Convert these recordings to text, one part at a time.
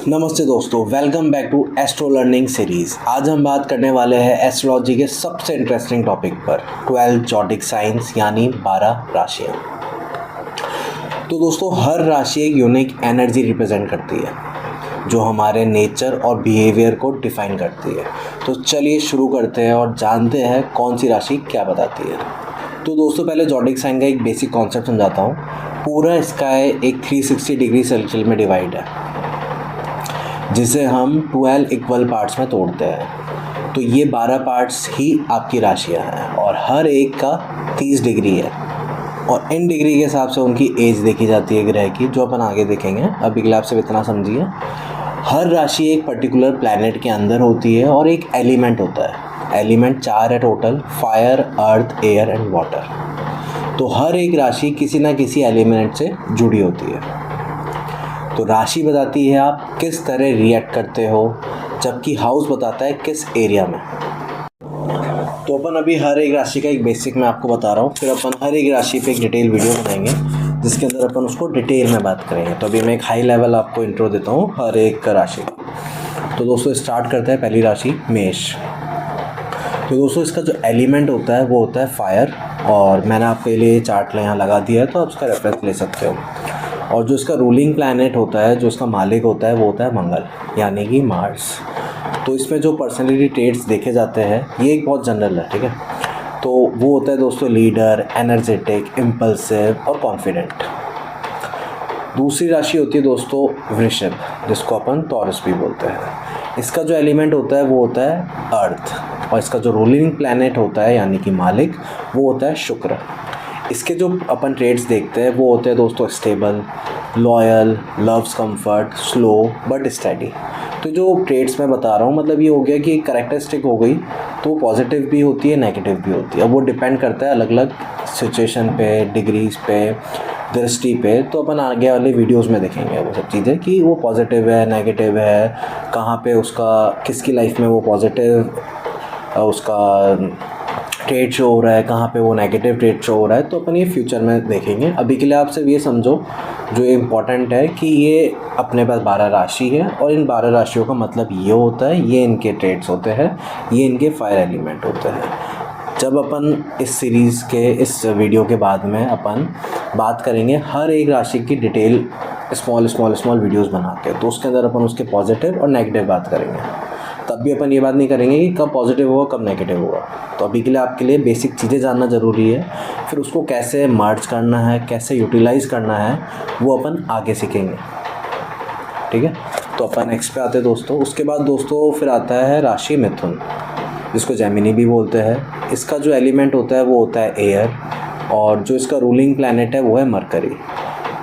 नमस्ते दोस्तों, welcome back to Astro Learning series. आज हम बात करने वाले हैं एस्ट्रोलॉजी के सबसे इंटरेस्टिंग टॉपिक पर 12 जॉडिक साइंस यानी 12 राशियाँ। तो दोस्तों, हर राशि एक यूनिक एनर्जी रिप्रेजेंट करती है जो हमारे नेचर और बिहेवियर को डिफाइन करती है। तो चलिए शुरू करते हैं और जानते हैं कौन सी राशि क्या बताती है। तो दोस्तों, पहले जॉडिक साइन का एक बेसिक कॉन्सेप्ट समझाता हूँ। पूरा स्काई एक 360 डिग्री सर्कल में डिवाइड है जिसे हम 12 इक्वल पार्ट्स में तोड़ते हैं। तो ये 12 पार्ट्स ही आपकी राशियाँ हैं और हर एक का 30 डिग्री है और इन डिग्री के हिसाब से उनकी एज देखी जाती है ग्रह की, जो अपन आगे देखेंगे। अभी के लिए आप सिर्फ इतना समझिए, हर राशि एक पर्टिकुलर प्लैनेट के अंदर होती है और एक एलिमेंट होता है। एलिमेंट 4 है total: fire, earth, air and water. तो हर एक राशि किसी ना किसी एलिमेंट से जुड़ी होती है। तो राशि बताती है आप किस तरह रिएक्ट करते हो, जबकि हाउस बताता है किस एरिया में। तो अपन अभी हर एक राशि का एक बेसिक मैं आपको बता रहा हूँ, फिर अपन हर एक राशि पे एक डिटेल वीडियो बनाएंगे जिसके अंदर अपन उसको डिटेल में बात करेंगे। तो अभी मैं एक हाई लेवल आपको इंट्रो देता हूँ हर एक राशि का। तो दोस्तों, स्टार्ट करते हैं पहली राशि मेष। तो दोस्तों, इसका जो एलिमेंट होता है वो होता है फायर, और मैंने आपके लिए चार्ट यहाँ लगा दिया है तो आप उसका रेफरेंस ले सकते हो। और जो इसका रूलिंग प्लैनेट होता है, जो इसका मालिक होता है, वो होता है मंगल यानी कि मार्स। तो इसमें जो पर्सनैलिटी ट्रेट्स देखे जाते हैं ये एक बहुत जनरल है, ठीक है। तो वो होता है दोस्तों लीडर, एनर्जेटिक, इम्पल्सिव और कॉन्फिडेंट। दूसरी राशि होती है दोस्तों वृषभ, जिसको अपन टॉरस भी बोलते हैं। इसका जो एलिमेंट होता है वो होता है अर्थ, और इसका जो रूलिंग प्लैनेट होता है यानी कि मालिक वो होता है शुक्र। इसके जो अपन ट्रेड्स देखते हैं वो होते हैं दोस्तों stable, loyal, loves comfort, slow but study. तो जो ट्रेड्स मैं बता रहा हूँ, मतलब ये हो गया कि एक कैरेक्टरिस्टिक हो गई, तो पॉजिटिव भी होती है, नेगेटिव भी होती है। अब वो डिपेंड करता है अलग अलग सिचुएशन पे, डिग्रीज पे, दृष्टि पे। तो अपन आगे वाले वीडियोस में देखेंगे वो सब चीज़ें कि वो पॉजिटिव है, नेगेटिव है, कहाँ पे उसका, किसकी लाइफ में वो पॉजिटिव उसका ट्रेड शो हो रहा है, कहाँ पे वो नेगेटिव ट्रेड शो हो रहा है। तो अपन ये फ्यूचर में देखेंगे। अभी के लिए आप सिर्फ ये समझो जो इम्पोर्टेंट है कि ये अपने पास 12 राशि है और इन 12 राशियों का मतलब ये होता है, ये इनके ट्रेड्स होते हैं, ये इनके फायर एलिमेंट होते हैं। जब अपन इस सीरीज़ के इस वीडियो के बाद में अपन बात करेंगे हर एक राशि की डिटेल स्मॉल वीडियोज़ बना के, तो उसके अंदर अपन उसके पॉजिटिव और नेगेटिव बात करेंगे। तब भी अपन ये बात नहीं करेंगे कि कब पॉजिटिव होगा कब नेगेटिव होगा। तो अभी के लिए आपके लिए बेसिक चीज़ें जानना ज़रूरी है, फिर उसको कैसे मर्ज करना है, कैसे यूटिलाइज़ करना है, वो अपन आगे सीखेंगे, ठीक है। तो अपन नेक्स्ट पे आते हैं दोस्तों। उसके बाद दोस्तों फिर आता है राशि मिथुन, जिसको जेमिनी भी बोलते हैं। इसका जो एलिमेंट होता है वो होता है एयर, और जो इसका रूलिंग प्लैनेट है वो है मरकरी।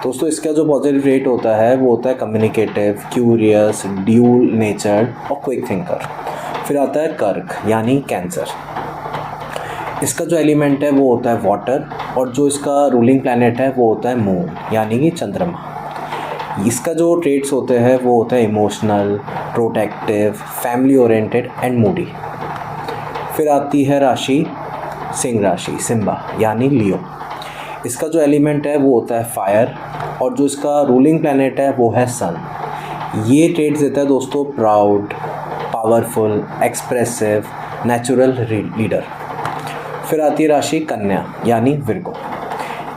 दोस्तों, इसका जो पॉजिटिव रेट होता है वो होता है कम्युनिकेटिव, क्यूरियस, ड्यूल नेचर्ड और क्विक थिंकर। फिर आता है कर्क यानी कैंसर। इसका जो एलिमेंट है वो होता है वाटर, और जो इसका रूलिंग प्लैनेट है वो होता है मून यानी कि चंद्रमा। इसका जो ट्रेट्स होते हैं वो होता है emotional, protective, family oriented and Moody. फिर आती है राशि सिंह राशि, सिम्बा यानी लियो। इसका जो एलिमेंट है वो होता है फायर, और जो इसका रूलिंग प्लैनेट है वो है सन। ये ट्रेड्स देता है दोस्तों proud, powerful, expressive, natural leader. फिर आती है राशि कन्या यानी विर्गो।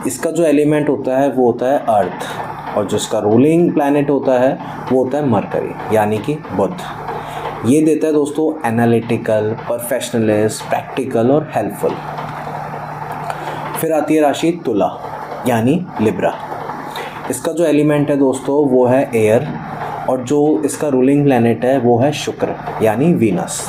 इसका जो एलिमेंट होता है वो होता है अर्थ, और जो इसका रूलिंग प्लैनेट होता है वो होता है मरकरी यानी कि बुध। ये देता है दोस्तों एनालिटिकल, परफेशनलिस्ट, प्रैक्टिकल और हेल्पफुल। फिर आती है राशि तुला यानी लिब्रा। इसका जो एलिमेंट है दोस्तों वो है एयर, और जो इसका रूलिंग प्लैनेट है वो है शुक्र यानी वीनस।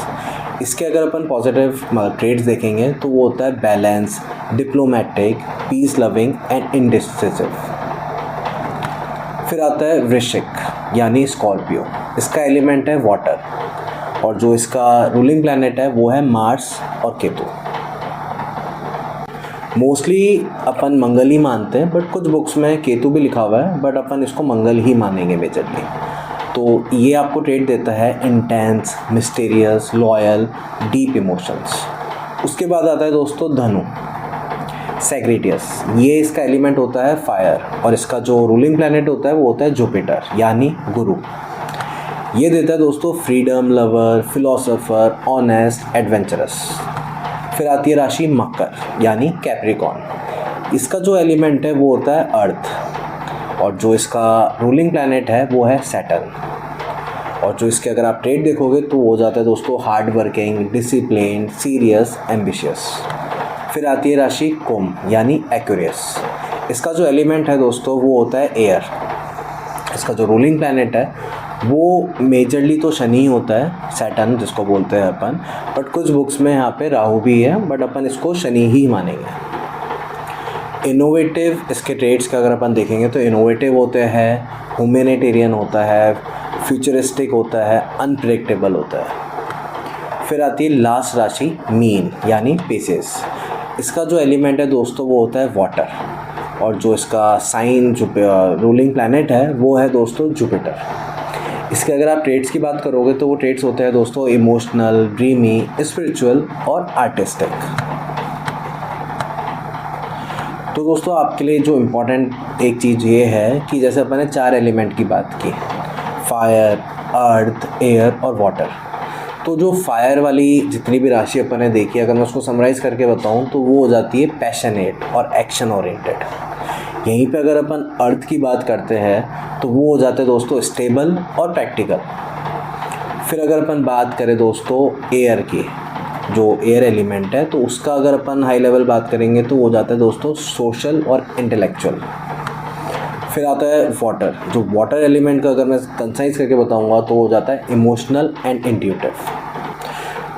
इसके अगर अपन पॉजिटिव ट्रेड्स देखेंगे तो वो होता है balance, diplomatic, peace loving and indecisive. फिर आता है वृश्चिक यानी स्कॉर्पियो। इसका एलिमेंट है वाटर, और जो इसका रूलिंग प्लैनेट है वो है मार्स और केतु। मोस्टली अपन मंगल ही मानते हैं, बट कुछ बुक्स में केतु भी लिखा हुआ है, बट अपन इसको मंगल ही मानेंगे मेजरली। तो ये आपको ट्रेड देता है intense, mysterious, loyal, deep emotions. उसके बाद आता है दोस्तों धनु, सैग्रेटियस। ये इसका एलिमेंट होता है फायर, और इसका जो रूलिंग प्लैनेट होता है वो होता है जुपिटर यानी गुरु। ये देता है दोस्तों freedom lover, philosopher, honest, adventurous. फिर आती है राशि मकर यानी कैप्रिकॉर्न। इसका जो एलिमेंट है वो होता है अर्थ, और जो इसका रूलिंग प्लैनेट है वो है सैटर्न। और जो इसके अगर आप ट्रेड देखोगे तो वो हो जाता है दोस्तों hard working, discipline, serious, ambitious. फिर आती है राशि कुंभ यानी एक्वेरियस। इसका जो एलिमेंट है दोस्तों वो होता है एयर। इसका जो रूलिंग प्लैनेट है वो मेजरली तो शनि होता है, सैटर्न जिसको बोलते हैं अपन, बट कुछ बुक्स में यहाँ पे राहु भी है, बट अपन इसको शनि ही मानेंगे। इनोवेटिव, इसके ट्रेड्स का अगर अपन देखेंगे तो इनोवेटिव होते हैं, ह्यूमैनिटेरियन होता है, फ्यूचरिस्टिक होता है, अनप्रेडिक्टेबल होता है। फिर आती है लास्ट राशि मीन यानी पेसेस। इसका जो एलिमेंट है दोस्तों वो होता है वाटर, और जो इसका साइन जो रूलिंग प्लैनेट है वो है दोस्तों जुपिटर। इसके अगर आप ट्रेड्स की बात करोगे तो वो ट्रेड्स होते हैं दोस्तों इमोशनल, ड्रीमी, स्पिरिचुअल और आर्टिस्टिक। तो दोस्तों आपके लिए जो इम्पोर्टेंट एक चीज़ ये है कि जैसे अपन ने 4 एलिमेंट की बात की, फायर, अर्थ, एयर और वाटर। तो जो फायर वाली जितनी भी राशि अपन ने देखी, अगर मैं उसको समराइज़ करके बताऊं तो वो हो जाती है पैशनेट और एक्शन ओरिएंटेड। यहीं पे अगर अपन अर्थ की बात करते हैं तो वो हो जाते हैं दोस्तों स्टेबल और प्रैक्टिकल। फिर अगर अपन बात करें दोस्तों एयर की, जो एयर एलिमेंट है, तो उसका अगर अपन हाई लेवल बात करेंगे तो वो जाता है दोस्तों सोशल और इंटेलेक्चुअल। फिर आता है वाटर, जो वाटर एलिमेंट का अगर मैं कंसाइज करके बताऊंगा तो हो जाता है इमोशनल एंड इंट्यूटिव।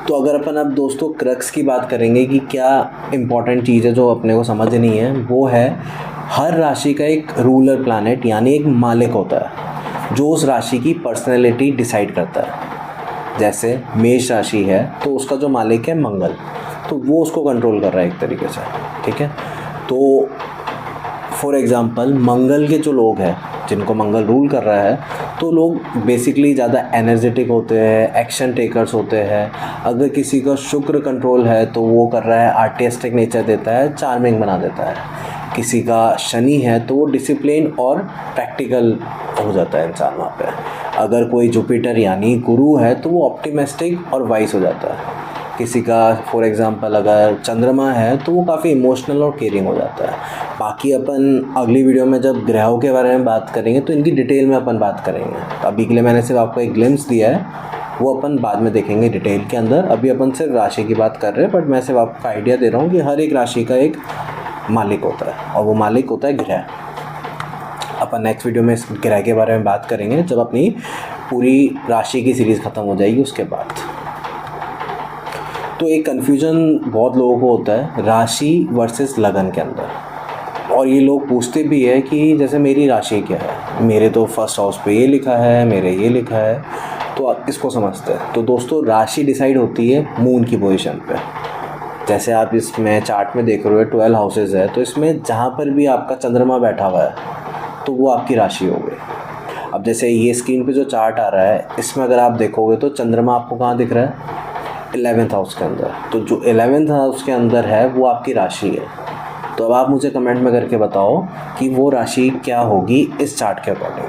तो अगर अपन अब दोस्तों क्रक्स की बात करेंगे कि क्या इम्पॉर्टेंट चीज़ है जो अपने को समझनी है, वो है हर राशि का एक रूलर प्लैनेट यानी एक मालिक होता है जो उस राशि की पर्सनैलिटी डिसाइड करता है। जैसे मेष राशि है तो उसका जो मालिक है मंगल, तो वो उसको कंट्रोल कर रहा है एक तरीके से, ठीक है। तो फॉर एग्ज़ाम्पल मंगल के जो लोग हैं जिनको मंगल रूल कर रहा है, तो लोग बेसिकली ज़्यादा एनर्जेटिक होते हैं, एक्शन टेकर्स होते हैं। अगर किसी का शुक्र कंट्रोल है तो वो कर रहा है आर्टिस्टिक नेचर देता है, चार्मिंग बना देता है। किसी का शनि है तो वो डिसिप्लिन और प्रैक्टिकल हो जाता है इंसान वहाँ पे। अगर कोई जुपिटर यानी गुरु है तो वो ऑप्टिमिस्टिक और वाइस हो जाता है। किसी का फॉर एग्ज़ाम्पल अगर चंद्रमा है तो वो काफ़ी इमोशनल और केयरिंग हो जाता है। बाकी अपन अगली वीडियो में जब ग्रहों के बारे में बात करेंगे तो इनकी डिटेल में अपन बात करेंगे। तो अभी के लिए मैंने सिर्फ आपको एक ग्लिम्स दिया है, वो अपन बाद में देखेंगे डिटेल के अंदर। अभी अपन सिर्फ राशि की बात कर रहे हैं, बट मैं सिर्फ आपको आइडिया दे रहा हूँ कि हर एक राशि का एक मालिक होता है और वो मालिक होता है ग्रह। अपन नेक्स्ट वीडियो में इस ग्रह के बारे में बात करेंगे जब अपनी पूरी राशि की सीरीज़ ख़त्म हो जाएगी उसके बाद। तो एक कन्फ्यूजन बहुत लोगों को होता है राशि वर्सेस लगन के अंदर, और ये लोग पूछते भी है कि जैसे मेरी राशि क्या है, मेरे तो फर्स्ट हाउस पे ये लिखा है, मेरे ये लिखा है, तो आप इसको समझते हैं। तो दोस्तों राशि डिसाइड होती है मून की पोजीशन पे। जैसे आप इसमें चार्ट में देख रहे हो 12 हाउसेज है, तो इसमें जहाँ पर भी आपका चंद्रमा बैठा हुआ है तो वो आपकी राशि हो गई। अब जैसे ये स्क्रीन पे जो चार्ट आ रहा है इसमें अगर आप देखोगे तो चंद्रमा आपको कहाँ दिख रहा है, 11th हाउस के अंदर। तो जो 11th हाउस के अंदर है वो आपकी राशि है। तो अब आप मुझे कमेंट में करके बताओ कि वो राशि क्या होगी इस चार्ट के अकॉर्डिंग।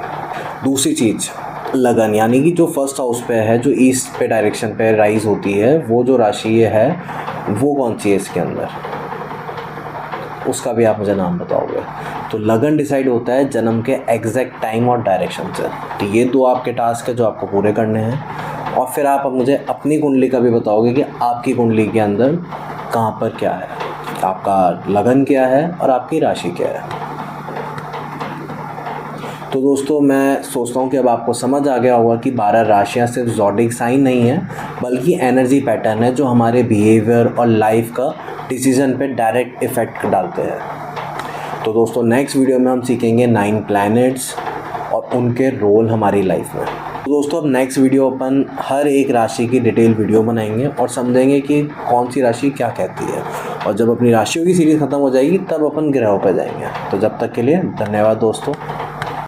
दूसरी चीज़ लगन, यानी कि जो फर्स्ट हाउस पे है, जो ईस्ट पे डायरेक्शन पे राइज होती है, वो जो राशि है वो कौन सी है इसके अंदर, उसका भी आप मुझे नाम बताओगे। तो लगन डिसाइड होता है जन्म के एग्जैक्ट टाइम और डायरेक्शन से। तो ये 2 आपके टास्क है जो आपको पूरे करने हैं, और फिर आप अब मुझे अपनी कुंडली का भी बताओगे कि आपकी कुंडली के अंदर कहाँ पर क्या है, आपका लगन क्या है और आपकी राशि क्या है। तो दोस्तों मैं सोचता हूँ कि अब आपको समझ आ गया होगा कि 12 राशियाँ सिर्फ ज़ोडिक साइन नहीं है, बल्कि एनर्जी पैटर्न है जो हमारे बिहेवियर और लाइफ का डिसीजन पे डायरेक्ट इफ़ेक्ट डालते हैं। तो दोस्तों नेक्स्ट वीडियो में हम सीखेंगे 9 प्लैनेट्स और उनके रोल हमारी लाइफ में। तो दोस्तों अब नेक्स्ट वीडियो अपन हर एक राशि की डिटेल वीडियो बनाएंगे और समझेंगे कि कौन सी राशि क्या कहती है, और जब अपनी राशियों की सीरीज़ ख़त्म हो जाएगी तब अपन ग्रहों पर जाएंगे। तो जब तक के लिए धन्यवाद दोस्तों।